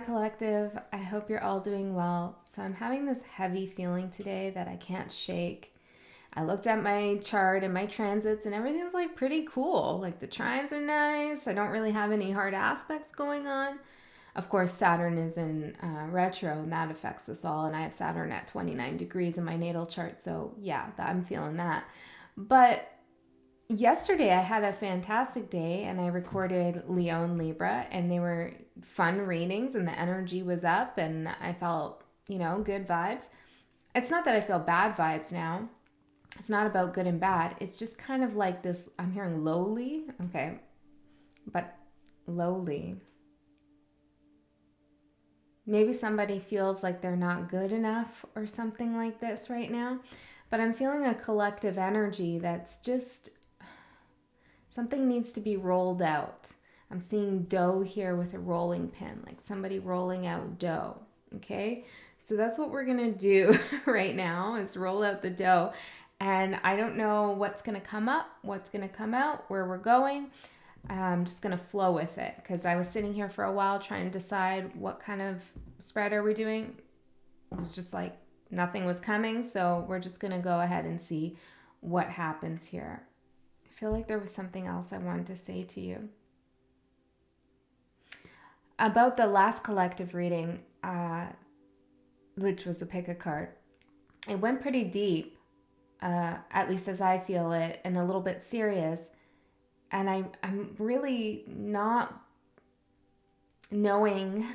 collective. I hope you're all doing well. So I'm having this heavy feeling today that I can't shake. I looked at my chart and my transits and everything's like pretty cool. Like the trines are nice. I don't really have any hard aspects going on. Of course, Saturn is in retro and that affects us all. And I have Saturn at 29 degrees in my natal chart. So yeah, I'm feeling that. But yesterday I had a fantastic day and I recorded Leo and Libra and they were fun readings and the energy was up and I felt, good vibes. It's not that I feel bad vibes now. It's not about good and bad. It's just kind of like this, I'm hearing lowly. Okay. But lowly. Maybe somebody feels like they're not good enough or something like this right now. But I'm feeling a collective energy that's just something needs to be rolled out. I'm seeing dough here with a rolling pin, like somebody rolling out dough. Okay, so that's what we're gonna do right now is roll out the dough. And I don't know what's gonna come up, what's gonna come out, where we're going. I'm just gonna flow with it because I was sitting here for a while trying to decide what kind of spread are we doing. It was just like nothing was coming, so we're just gonna go ahead and see what happens here. I feel like there was something else I wanted to say to you. About the last collective reading, which was a pick a card, it went pretty deep, at least as I feel it, and a little bit serious. And I'm really not knowing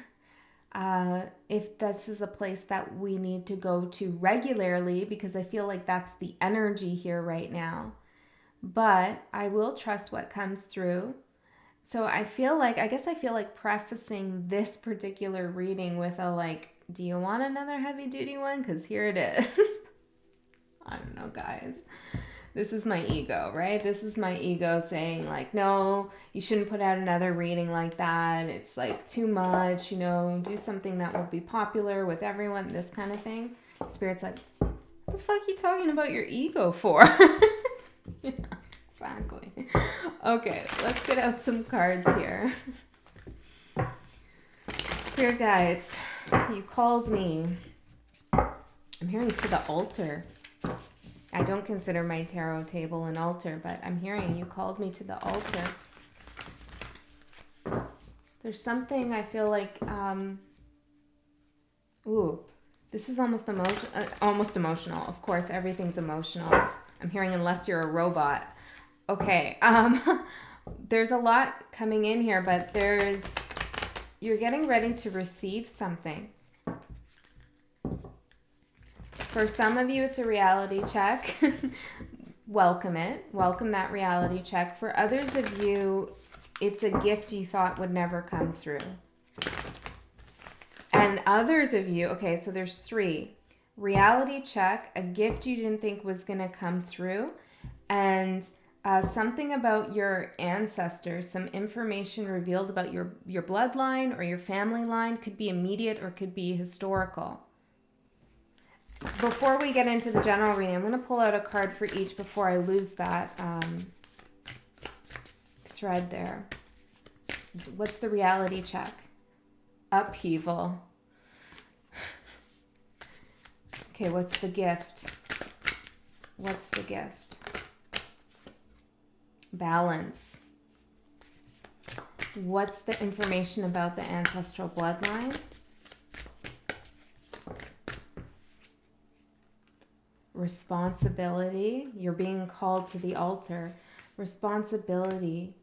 if this is a place that we need to go to regularly because I feel like that's the energy here right now. But I will trust what comes through. So I feel like prefacing this particular reading with a do you want another heavy duty one? Because here it is. I don't know, guys. This is my ego, right? This is my ego saying no, you shouldn't put out another reading like that. It's too much, do something that will be popular with everyone, this kind of thing. Spirit's like, what the fuck are you talking about your ego for? Yeah, exactly. Okay, let's get out some cards here. Spirit guides, you called me. I'm hearing to the altar. I don't consider my tarot table an altar, but I'm hearing you called me to the altar. There's something I feel like, this is almost emotional. Of course, everything's emotional. I'm hearing unless you're a robot. Okay, there's a lot coming in here, but you're getting ready to receive something. For some of you, it's a reality check. Welcome it. Welcome that reality check. For others of you, it's a gift you thought would never come through. And others of you, okay, so there's 3. Reality check, a gift you didn't think was going to come through, and something about your ancestors, some information revealed about your bloodline or your family line, could be immediate or could be historical. Before we get into the general reading, I'm going to pull out a card for each before I lose that thread there. What's the reality check? Upheaval. Okay, what's the gift? What's the gift? Balance. What's the information about the ancestral bloodline? Responsibility. You're being called to the altar. Responsibility.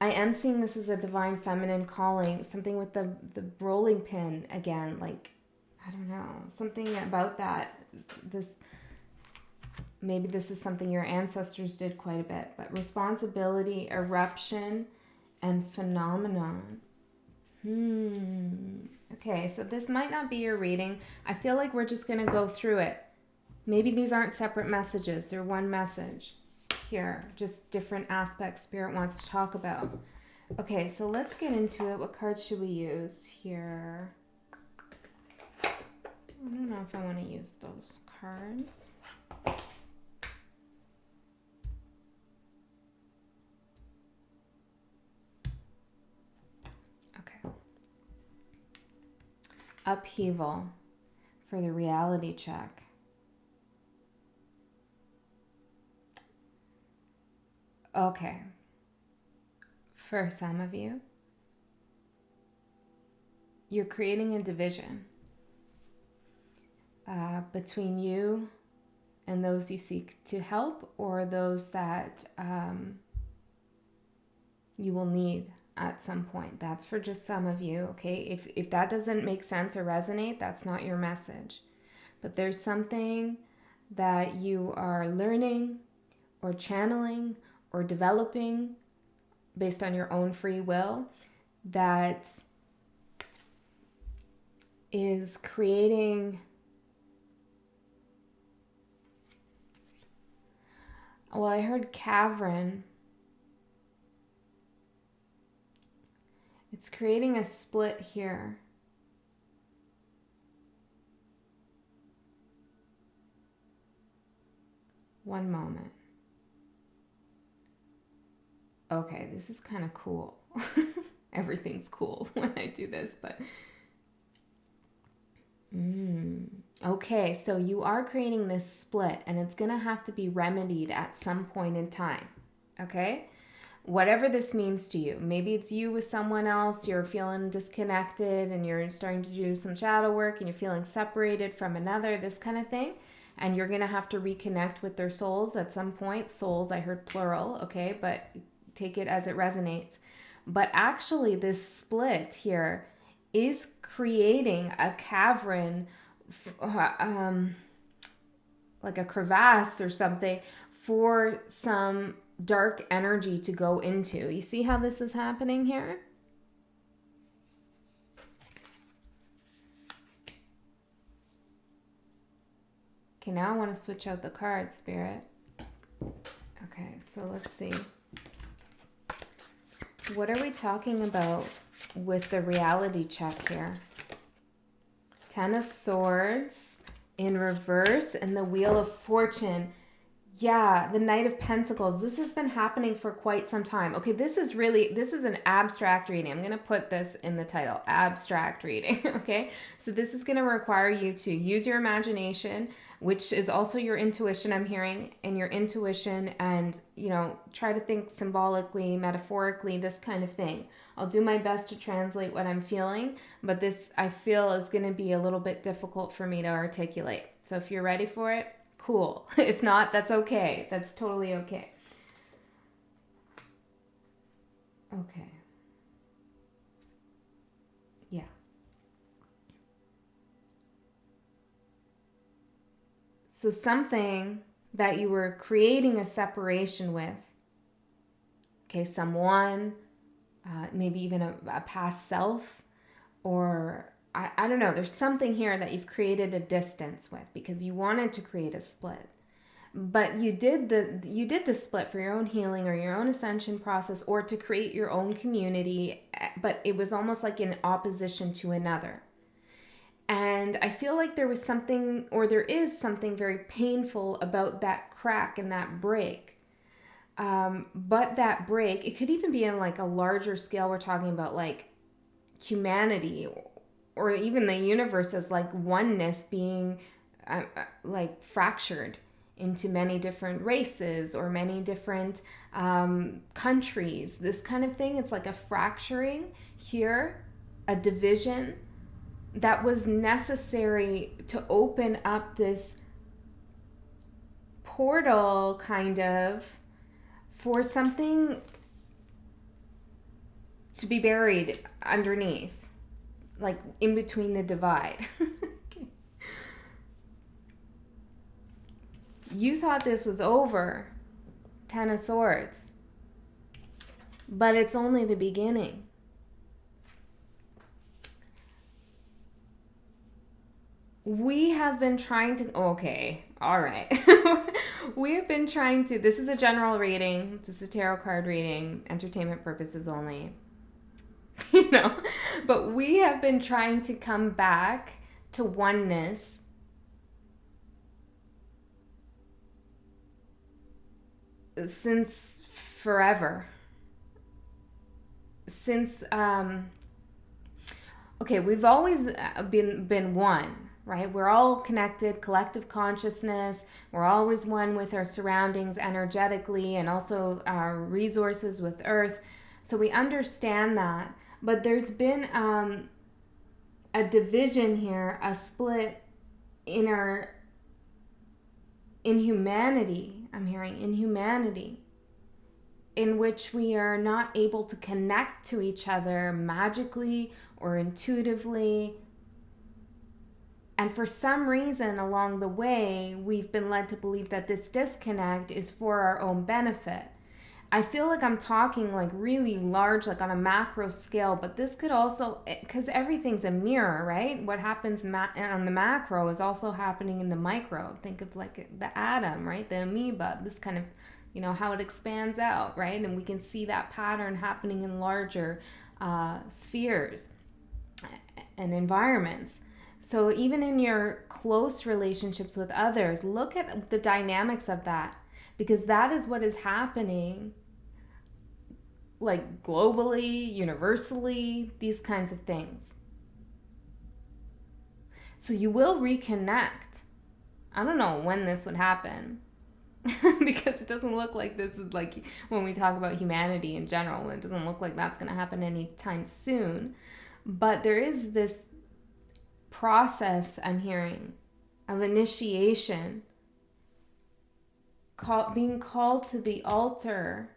I am seeing this as a divine feminine calling. Something with the rolling pin again. I don't know. Something about that. Maybe this is something your ancestors did quite a bit. But responsibility, eruption, and phenomenon. Okay, so this might not be your reading. I feel like we're just going to go through it. Maybe these aren't separate messages. They're one message here. Just different aspects Spirit wants to talk about. Okay, so let's get into it. What cards should we use here? I don't know if I want to use those cards. Okay. upheaval for the reality check. Okay. For some of you, you're creating a division between you and those you seek to help, or those that you will need at some point. That's for just some of you, okay? If that doesn't make sense or resonate, that's not your message. But there's something that you are learning or channeling or developing based on your own free will that is creating, well, I heard cavern. It's creating a split here. One moment. Okay, this is kind of cool. Everything's cool when I do this, but okay, so you are creating this split, and it's gonna have to be remedied at some point in time. Okay, whatever this means to you. Maybe it's you with someone else, you're feeling disconnected and you're starting to do some shadow work and you're feeling separated from another, this kind of thing. And you're going to have to reconnect with their souls at some point. Souls, I heard plural, okay, but take it as it resonates. But actually, this split here is creating a cavern, like a crevasse or something, for some dark energy to go into. You see how this is happening here? Okay, now I want to switch out the cards, Spirit. Okay, so let's see. What are we talking about with the reality check here? Ten of Swords in reverse and the Wheel of Fortune. Yeah, the Knight of Pentacles. This has been happening for quite some time. Okay, this is an abstract reading. I'm going to put this in the title, abstract reading, okay? So this is going to require you to use your imagination, which is also your intuition, I'm hearing, and your intuition, and, try to think symbolically, metaphorically, this kind of thing. I'll do my best to translate what I'm feeling, but this, I feel, is going to be a little bit difficult for me to articulate. So if you're ready for it, cool. If not, that's okay. That's totally okay. Okay. Yeah. So something that you were creating a separation with, okay, someone, maybe even a past self, or I don't know, there's something here that you've created a distance with because you wanted to create a split. But you did the split for your own healing or your own ascension process, or to create your own community, but it was almost like in opposition to another. And I feel like there was something, or there is something very painful about that crack and that break. But that break, it could even be in like a larger scale. We're talking about like humanity, or even the universe as like oneness being like fractured into many different races or many different countries, this kind of thing. It's like a fracturing here, a division that was necessary to open up this portal kind of for something to be buried underneath, like in between the divide. You thought this was over, Ten of Swords, but it's only the beginning. We have been trying to, okay, all right. We have been trying to, this is a general reading, this is a tarot card reading, entertainment purposes only, but we have been trying to come back to oneness since forever. Since, okay, we've always been one, right? We're all connected, collective consciousness. We're always one with our surroundings energetically and also our resources with Earth. So we understand that. But there's been a division here, a split in our in humanity. I'm hearing in humanity, in which we are not able to connect to each other magically or intuitively. And for some reason along the way, we've been led to believe that this disconnect is for our own benefit. I feel like I'm talking like really large, like on a macro scale, but this could also, because everything's a mirror, right? What happens on the macro is also happening in the micro. Think of like the atom, right? The amoeba, this kind of, how it expands out, right? And we can see that pattern happening in larger spheres and environments. So even in your close relationships with others, look at the dynamics of that, because that is what is happening, like globally, universally, these kinds of things. So you will reconnect. I don't know when this would happen because it doesn't look like this is like when we talk about humanity in general, it doesn't look like that's going to happen anytime soon. But there is this process I'm hearing of initiation, being called to the altar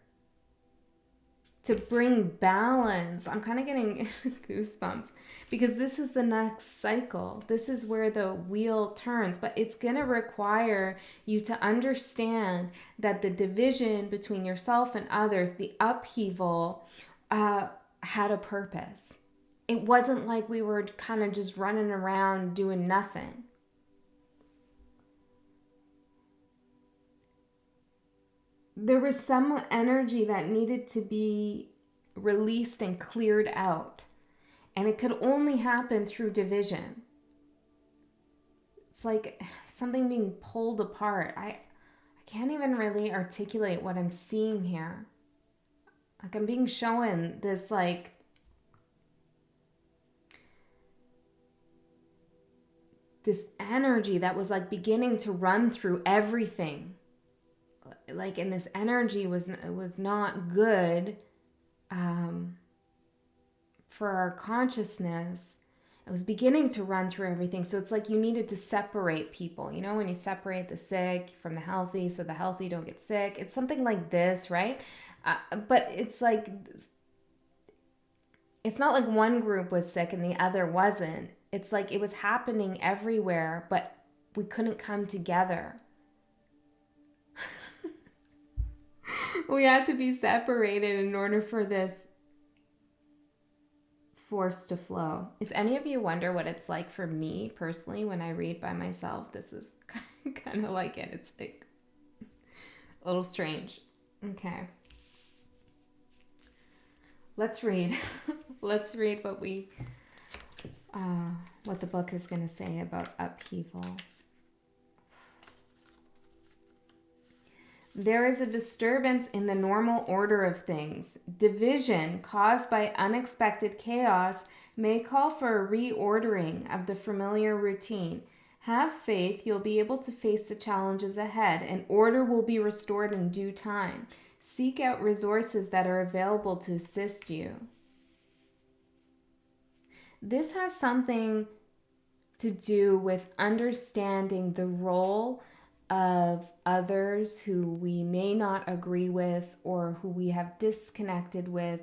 to bring balance. I'm kind of getting goosebumps because this is the next cycle. This is where the wheel turns, but it's going to require you to understand that the division between yourself and others, the upheaval, had a purpose. It wasn't like we were kind of just running around doing nothing. There was some energy that needed to be released and cleared out. And it could only happen through division. It's like something being pulled apart. I can't even really articulate what I'm seeing here. Like I'm being shown this this energy that was like beginning to run through everything. Like, and this energy was not good for our consciousness. It was beginning to run through everything. So it's like you needed to separate people. When you separate the sick from the healthy so the healthy don't get sick. It's something like this, right? But it's like, it's not like one group was sick and the other wasn't. It's like it was happening everywhere, but we couldn't come together. We had to be separated in order for this force to flow. If any of you wonder what it's like for me personally when I read by myself, this is kind of like it. It's like a little strange. Okay. Let's read. Let's read what the book is going to say about upheaval. There is a disturbance in the normal order of things. Division caused by unexpected chaos may call for a reordering of the familiar routine. Have faith you'll be able to face the challenges ahead, and order will be restored in due time. Seek out resources that are available to assist you. This has something to do with understanding the role of others who we may not agree with or who we have disconnected with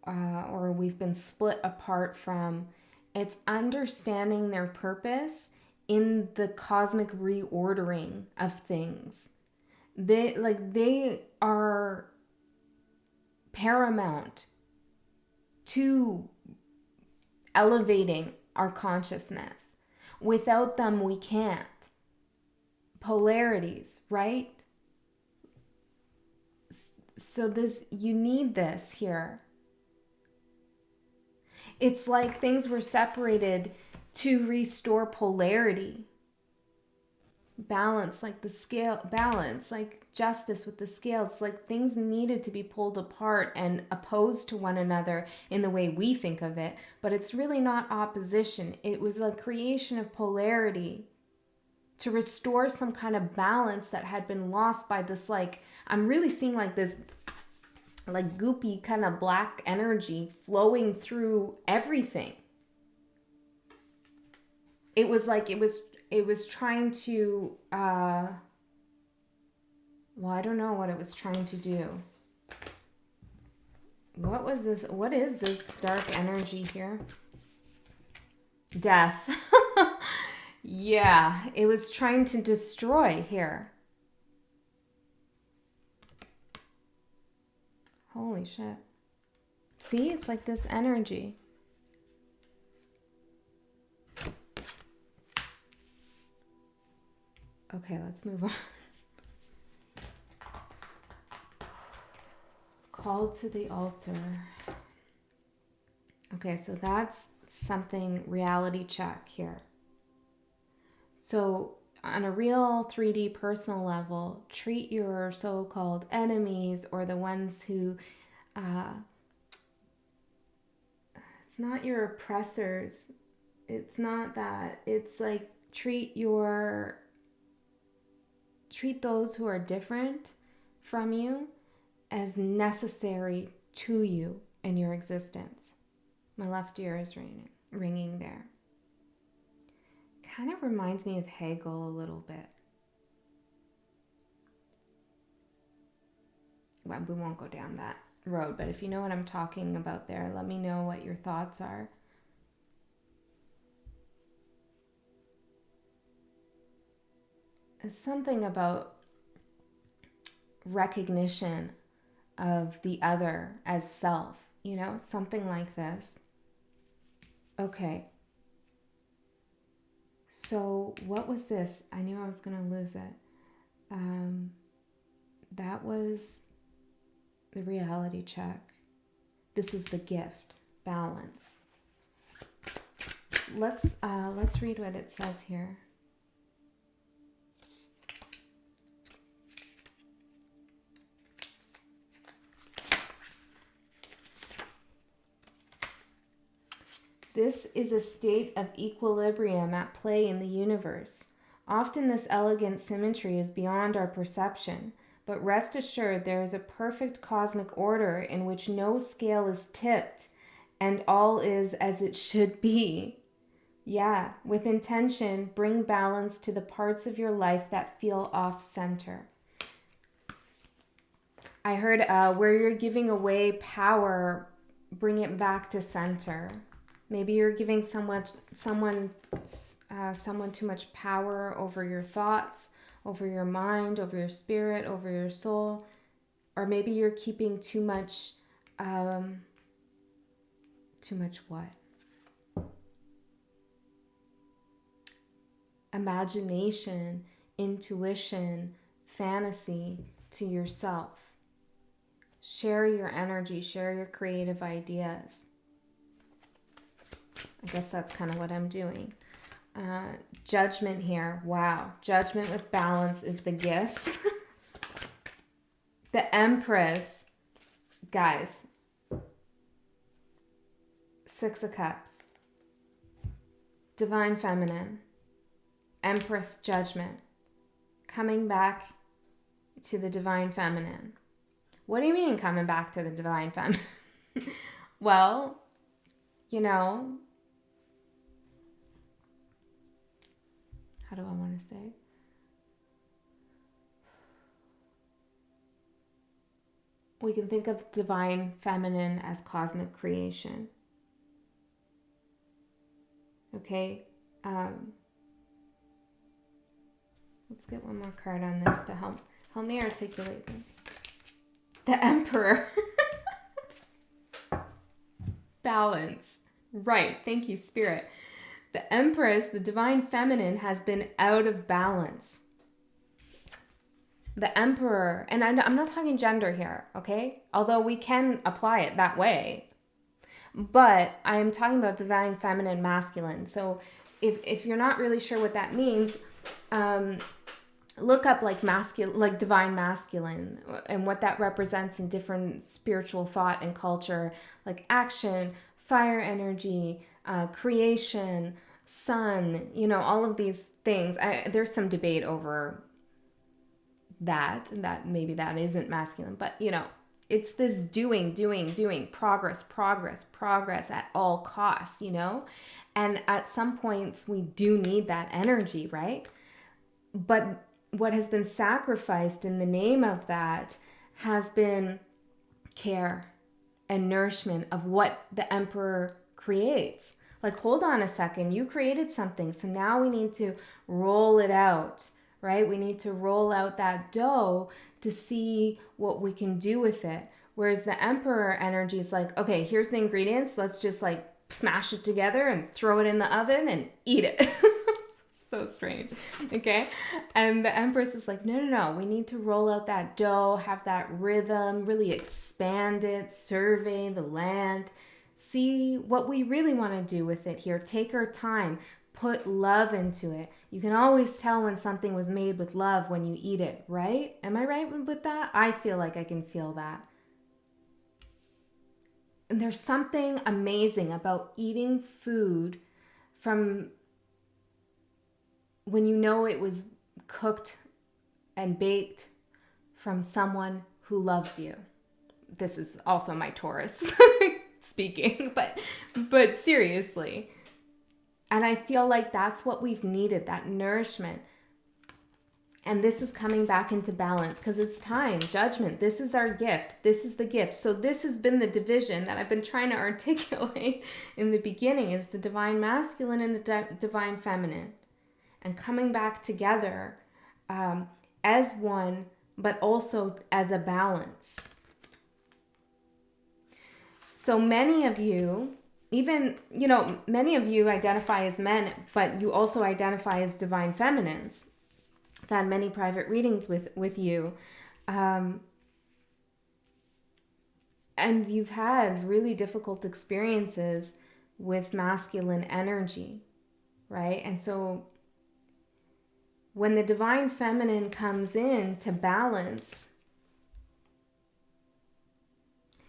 or we've been split apart from. It's understanding their purpose in the cosmic reordering of things. They are paramount to elevating our consciousness. Without them, we can't. Polarities, right? So you need this here. It's like things were separated to restore polarity. balance, like the scale, balance, like justice with the scales, like things needed to be pulled apart and opposed to one another in the way we think of it. But it's really not opposition. It was a creation of polarity to restore some kind of balance that had been lost by this, like, I'm really seeing like this like goopy kind of black energy flowing through everything. It was like it was trying to well, I don't know what it was trying to do. What was this? What is this dark energy here? Death. Yeah, it was trying to destroy here. Holy shit. See, it's like this energy. Okay, let's move on. Called to the altar. Okay, so that's something reality check here. So on a real 3D personal level, treat your so-called enemies or the ones who, it's not your oppressors. It's not that. It's like treat those who are different from you as necessary to you in your existence. My left ear is ringing there. Kind of reminds me of Hegel a little bit. Well, we won't go down that road, but if you know what I'm talking about there, let me know what your thoughts are. It's something about recognition of the other as self, you know, something like this. Okay. So what was this? I knew I was going to lose it. That was the reality check. This is the gift, balance. Let's read what it says here. This is a state of equilibrium at play in the universe. Often this elegant symmetry is beyond our perception, but rest assured there is a perfect cosmic order in which no scale is tipped and all is as it should be. Yeah, with intention, bring balance to the parts of your life that feel off-center. I heard where you're giving away power, bring it back to center. Maybe you're giving someone too much power over your thoughts, over your mind, over your spirit, over your soul. Or maybe you're keeping too much what? Imagination, intuition, fantasy to yourself. Share your energy, share your creative ideas. I guess that's kind of what I'm doing. Judgment here. Wow. Judgment with balance is the gift. The Empress. Guys. 6 of Cups. Divine Feminine. Empress Judgment. Coming back to the Divine Feminine. What do you mean coming back to the Divine Feminine? Well, you know, how do I want to say? We can think of divine feminine as cosmic creation. Okay? Let's get one more card on this to help me articulate this. The Emperor. Balance. Right. Thank you, Spirit. The Empress, the divine feminine, has been out of balance. The Emperor, and I'm not talking gender here, okay? Although we can apply it that way. But I am talking about divine feminine masculine. So if you're not really sure what that means, look up like masculine, like divine masculine, and what that represents in different spiritual thought and culture, like action, fire energy, creation, sun, all of these things. There's some debate over that maybe that isn't masculine, but it's this doing, progress at all costs, and at some points we do need that energy, right? But what has been sacrificed in the name of that has been care and nourishment of what the emperor creates. Like, hold on a second, you created something, so now we need to roll it out, right? We need to roll out that dough to see what we can do with it. Whereas the emperor energy is like, okay, here's the ingredients, let's just like smash it together and throw it in the oven and eat it. So strange. Okay. And the empress is like, no, we need to roll out that dough, have that rhythm, really expand it, survey the land, see what we really want to do with it here. Take our time, put love into it. You can always tell when something was made with love when you eat it, right? Am I right with that? I feel like I can feel that. And there's something amazing about eating food from when it was cooked and baked from someone who loves you. This is also my Taurus speaking, but seriously. And I feel like that's what we've needed, that nourishment. And this is coming back into balance because it's time. Judgment. This is our gift. This is the gift. So this has been the division that I've been trying to articulate in the beginning, is the divine masculine and the divine feminine. And coming back together as one, but also as a balance. So many of you, many of you identify as men, but you also identify as divine feminines. I've had many private readings with you. And you've had really difficult experiences with masculine energy, right? And so when the divine feminine comes in to balance,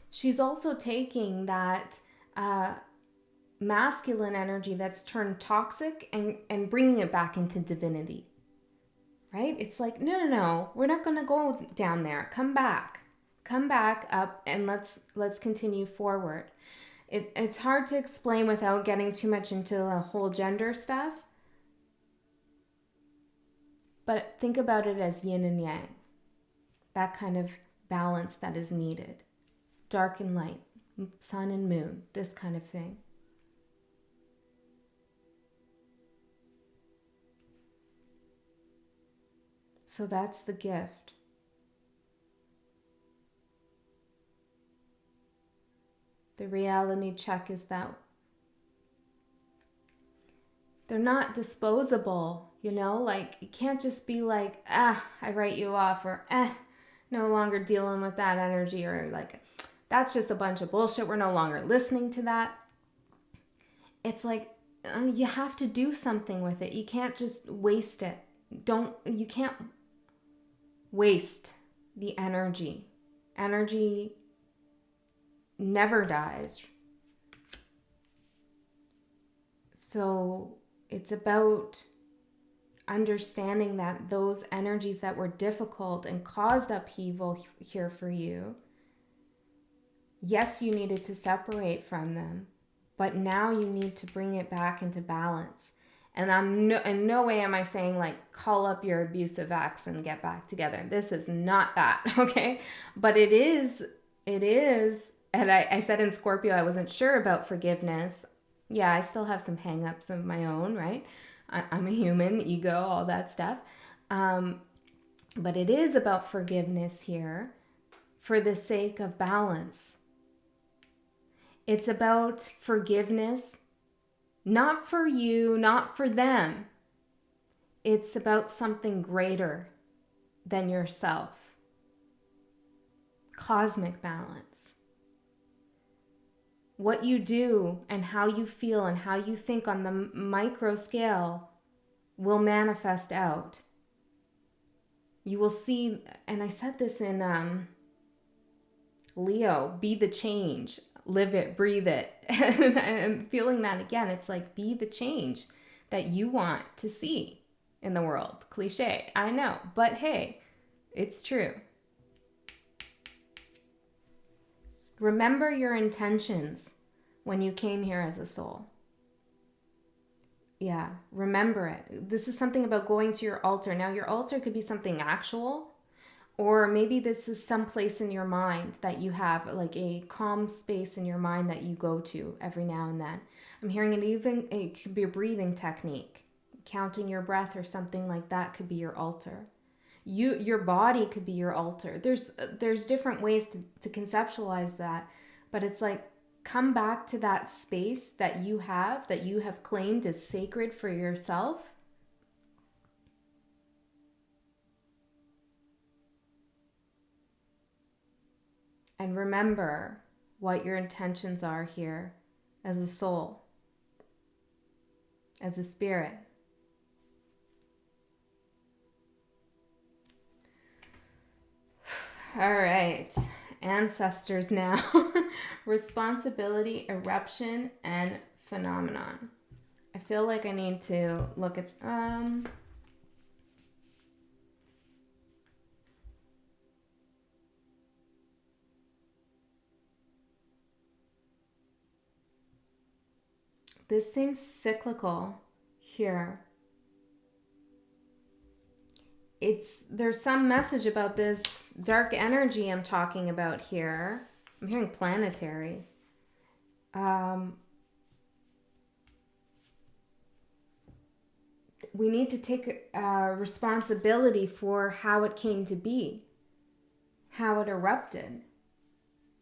she's also taking that masculine energy that's turned toxic and bringing it back into divinity, right? It's like, no, we're not going to go down there. Come back up, and let's continue forward. It's hard to explain without getting too much into the whole gender stuff. But think about it as yin and yang, that kind of balance that is needed. Dark and light, sun and moon, this kind of thing. So that's the gift. The reality check is that they're not disposable, like you can't just be like, I write you off, or no longer dealing with that energy, or like, that's just a bunch of bullshit. We're no longer listening to that. It's like, you have to do something with it. You can't just waste it. You can't waste the energy. Energy never dies. So it's about understanding that those energies that were difficult and caused upheaval here for you, yes, you needed to separate from them, but now you need to bring it back into balance. And in no way am I saying like call up your abusive ex and get back together. This is not that, okay? But it is, and I said in Scorpio I wasn't sure about forgiveness. Yeah, I still have some hang-ups of my own, right? I'm a human, ego, all that stuff. But it is about forgiveness here for the sake of balance. It's about forgiveness, not for you, not for them. It's about something greater than yourself. Cosmic balance. What you do and how you feel and how you think on the micro scale will manifest out. You will see, and I said this in Leo, be the change, live it, breathe it. And I'm feeling that again. It's like, be the change that you want to see in the world. Cliche, I know, but hey, it's true. Remember your intentions when you came here as a soul. Yeah, remember it. This is something about going to your altar. Now, your altar could be something actual, or maybe this is some place in your mind that you have, like a calm space in your mind that you go to every now and then. I'm hearing it could be a breathing technique. Counting your breath or something like that could be your altar. Your body could be your altar. There's different ways to conceptualize that, but it's like, come back to that space that you have claimed as sacred for yourself. And remember what your intentions are here as a soul, as a spirit. All right, ancestors now. Responsibility, eruption, and phenomenon. I feel like I need to look at this seems cyclical here. There's some message about this dark energy I'm talking about here. I'm hearing planetary. We need to take responsibility for how it came to be, how it erupted,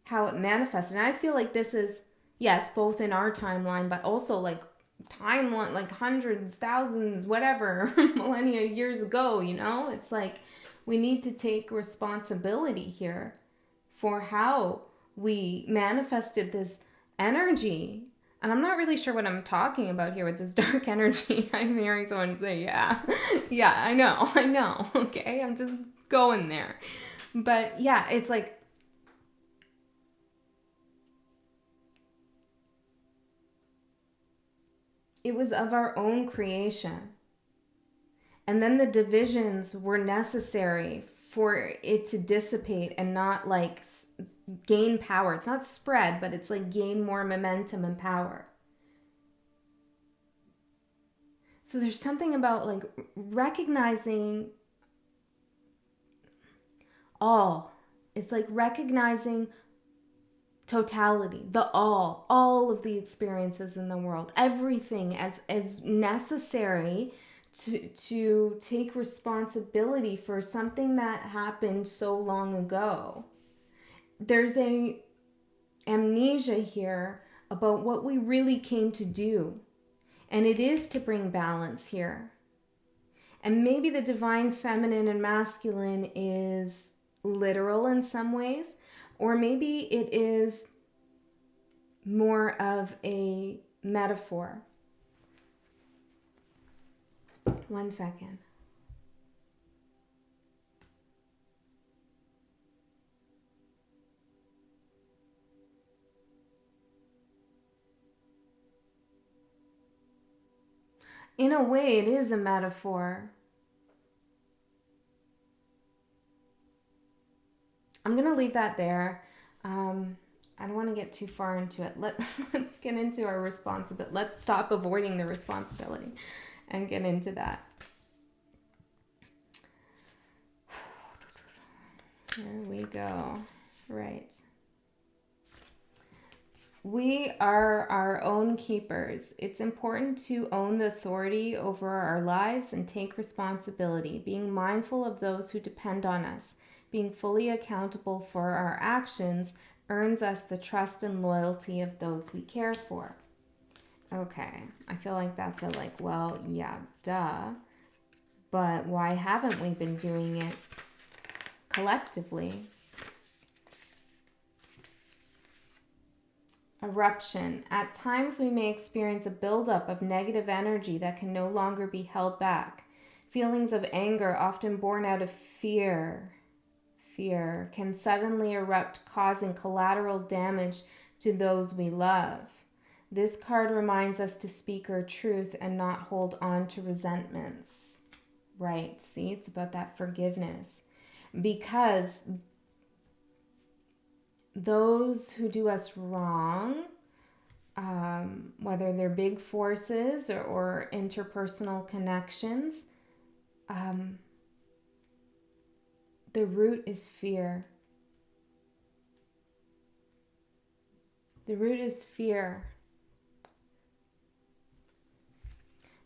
how it manifested. And I feel like this is, yes, both in our timeline, but also like timeline, like hundreds, thousands, whatever, millennia years ago, you know? It's like we need to take responsibility here for how we manifested this energy. And I'm not really sure what I'm talking about here with this dark energy. I'm hearing someone say, yeah, I know. Okay, I'm just going there. But yeah, it's like, it was of our own creation. And then the divisions were necessary for it to dissipate and not like gain power. It's not spread, but it's like gain more momentum and power. So there's something about like recognizing all. It's like recognizing totality, the all of the experiences in the world, everything as necessary to take responsibility for something that happened so long ago. There's a amnesia here about what we really came to do. And it is to bring balance here. And maybe the divine feminine and masculine is literal in some ways, or maybe it is more of a metaphor. 1 second. In a way, it is a metaphor. I'm going to leave that there. I don't want to get too far into it. Let's get into our responsibility. Let's stop avoiding the responsibility and get into that. There we go. Right. We are our own keepers. It's important to own the authority over our lives and take responsibility, being mindful of those who depend on us. Being fully accountable for our actions earns us the trust and loyalty of those we care for. Okay, I feel like that's a like, well, yeah, duh. But why haven't we been doing it collectively? Eruption. At times we may experience a buildup of negative energy that can no longer be held back. Feelings of anger, often born out of fear, can suddenly erupt, causing collateral damage to those we love. This card reminds us to speak our truth and not hold on to resentments. Right, see, it's about that forgiveness. Because those who do us wrong, whether they're big forces or interpersonal connections, the root is fear. The root is fear.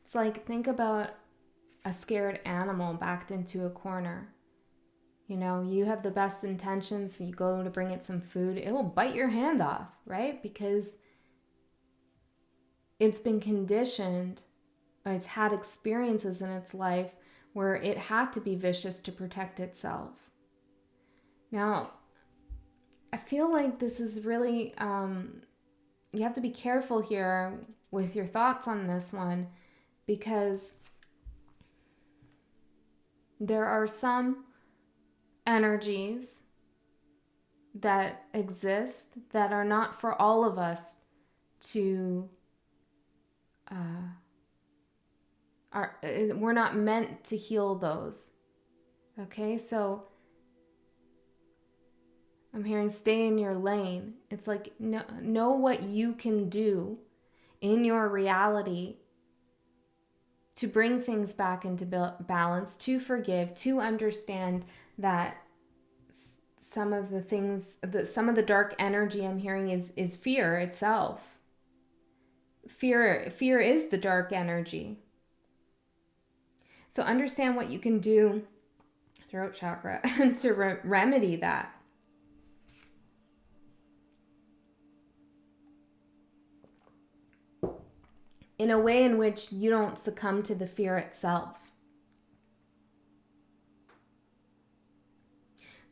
It's like, think about a scared animal backed into a corner. You know, you have the best intentions, you go to bring it some food, it will bite your hand off, right? Because it's been conditioned, or it's had experiences in its life where it had to be vicious to protect itself. Now, I feel like this is really, you have to be careful here with your thoughts on this one, because there are some energies that exist that are not for all of us to, we're not meant to heal those. Okay, so I'm hearing stay in your lane. It's like, know what you can do in your reality to bring things back into balance, to forgive, to understand that some of the things, some of the dark energy I'm hearing is fear itself. Fear is the dark energy. So understand what you can do, throat chakra, to remedy that. In a way in which you don't succumb to the fear itself.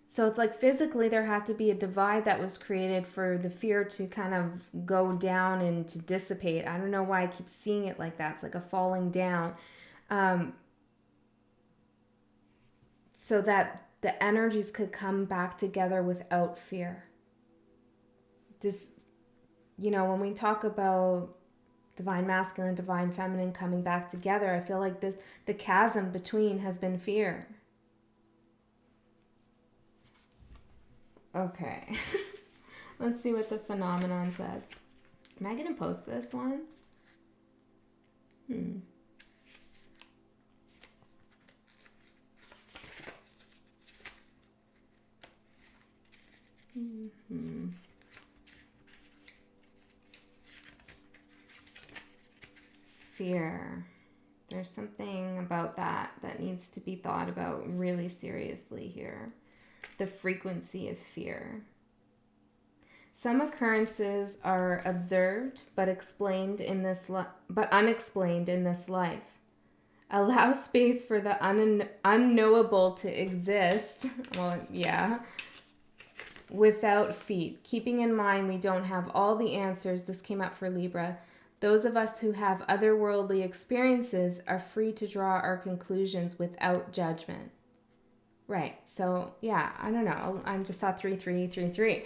So it's like physically there had to be a divide that was created for the fear to kind of go down and to dissipate. I don't know why I keep seeing it like that. It's like a falling down. So that the energies could come back together without fear. This, you know, when we talk about divine masculine, divine feminine coming back together, I feel like the chasm between has been fear. Okay. Let's see what the phenomenon says. Am I going to post this one? Fear. There's something about that needs to be thought about really seriously here. The frequency of fear. Some occurrences are observed but unexplained in this life. Allow space for the unknowable to exist. Well, yeah. Without feet. Keeping in mind we don't have all the answers. This came up for Libra. Those of us who have otherworldly experiences are free to draw our conclusions without judgment. Right. So, yeah, I don't know. I just saw 3333.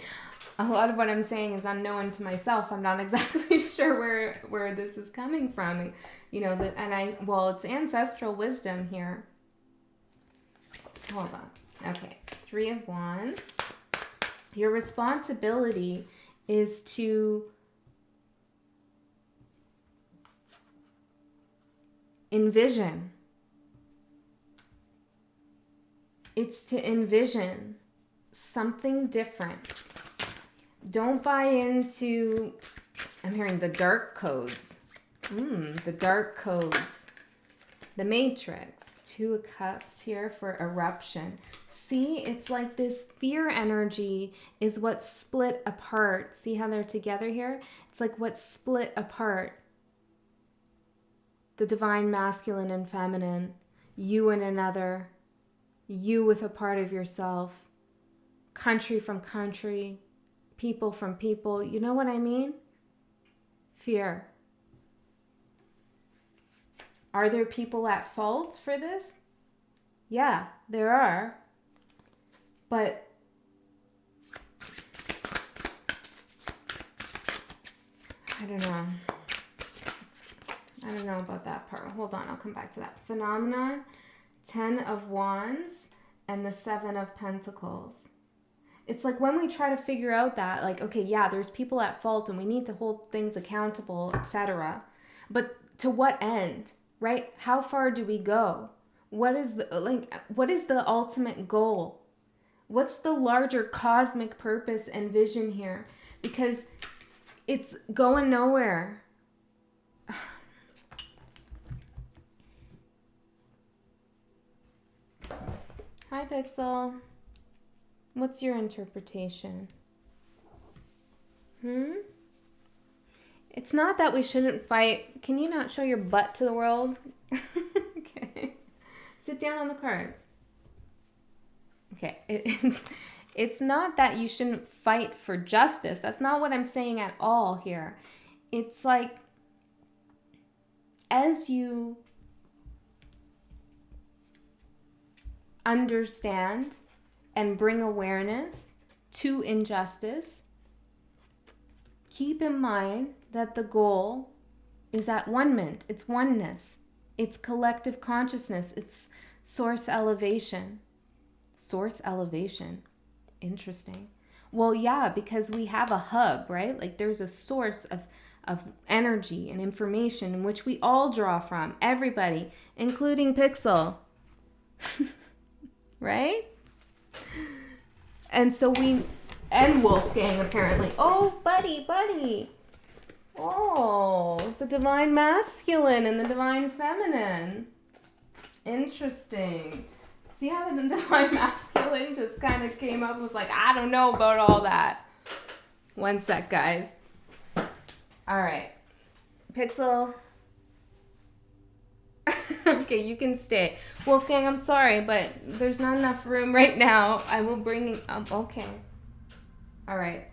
A lot of what I'm saying is unknown to myself. I'm not exactly sure where this is coming from. You know, it's ancestral wisdom here. Hold on. Okay. 3 of Wands. Your responsibility is to envision. It's to envision something different. Don't buy into, I'm hearing the dark codes. The dark codes. The Matrix. 2 of Cups here for eruption. See, it's like this fear energy is what's split apart. See how they're together here? It's like what's split apart. The divine masculine and feminine. You and another. You with a part of yourself. Country from country. People from people. You know what I mean? Fear. Are there people at fault for this? Yeah, there are. But I don't know. I don't know about that part. Hold on, I'll come back to that. Phenomenon, 10 of Wands, and the 7 of Pentacles. It's like when we try to figure out that, like, okay, yeah, there's people at fault and we need to hold things accountable, etc. But to what end, right? How far do we go? What is the ultimate goal? What's the larger cosmic purpose and vision here? Because it's going nowhere. Hi, Pixel. What's your interpretation? It's not that we shouldn't fight. Can you not show your butt to the world? Okay. Sit down on the cards. Okay. It's not that you shouldn't fight for justice. That's not what I'm saying at all here. It's like, as you understand and bring awareness to injustice, keep in mind that the goal is at one-ment. It's oneness. It's collective consciousness. It's source elevation. Source elevation. Interesting. Well, yeah, because we have a hub, right? Like there's a source of energy and information in which we all draw from. Everybody, including Pixel. Right? And so and Wolfgang apparently. Oh, buddy. Oh, the divine masculine and the divine feminine. Interesting. See how the divine masculine just kind of came up and was like, I don't know about all that. One sec, guys. All right. Pixel. Okay, you can stay. Wolfgang, I'm sorry, but there's not enough room right now. I will bring you up. Okay. All right.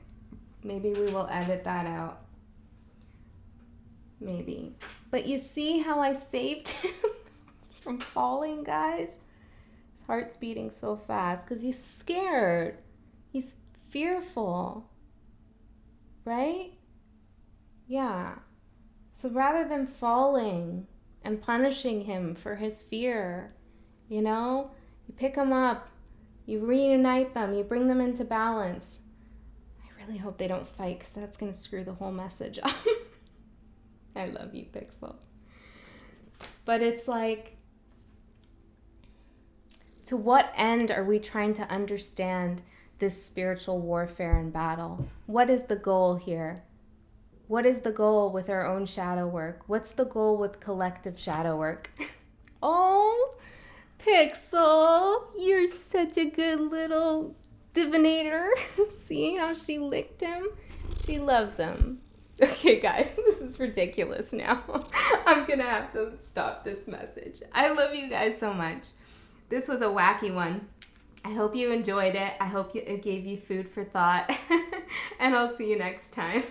Maybe we will edit that out. Maybe. But you see how I saved him from falling, guys? His heart's beating so fast because he's scared. He's fearful. Right? Yeah. So rather than falling and punishing him for his fear, you pick them up, you reunite them, you bring them into balance. I really hope they don't fight because that's going to screw the whole message up. I love you, Pixel. But it's like, to what end are we trying to understand this spiritual warfare and battle? What is the goal here? What is the goal with our own shadow work? What's the goal with collective shadow work? Oh, Pixel, you're such a good little divinator. See how she licked him? She loves him. Okay, guys, this is ridiculous now. I'm going to have to stop this message. I love you guys so much. This was a wacky one. I hope you enjoyed it. I hope it gave you food for thought. And I'll see you next time.